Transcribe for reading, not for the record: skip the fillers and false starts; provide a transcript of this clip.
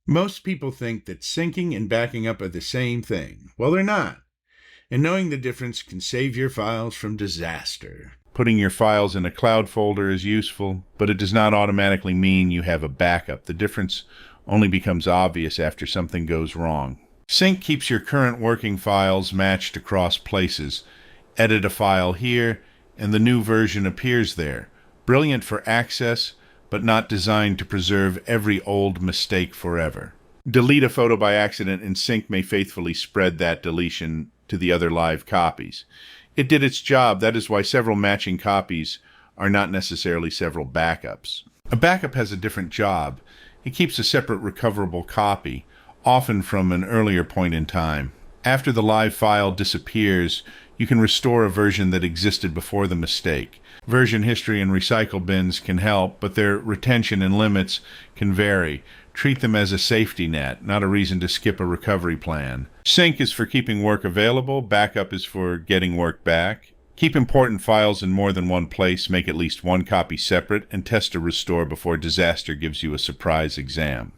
Most people think that syncing and backing up are the same thing. Well, they're not. And knowing the difference can save your files from disaster. Putting your files in a cloud folder is useful, but it does not automatically mean you have a backup. The difference only becomes obvious after something goes wrong. Sync keeps your current working files matched across places. Edit a file here, and the new version appears there. Brilliant for access, but not designed to preserve every old mistake forever. Delete a photo by accident, and Sync may faithfully spread that deletion to the other live copies. It did its job. That is why several matching copies are not necessarily several backups. A backup has a different job. It keeps a separate recoverable copy, often from an earlier point in time. After the live file disappears, you can restore a version that existed before the mistake. Version history and recycle bins can help, but their retention and limits can vary. Treat them as a safety net, not a reason to skip a recovery plan. Sync is for keeping work available. Backup is for getting work back. Keep important files in more than one place, make at least one copy separate, and test a restore before disaster gives you a surprise exam.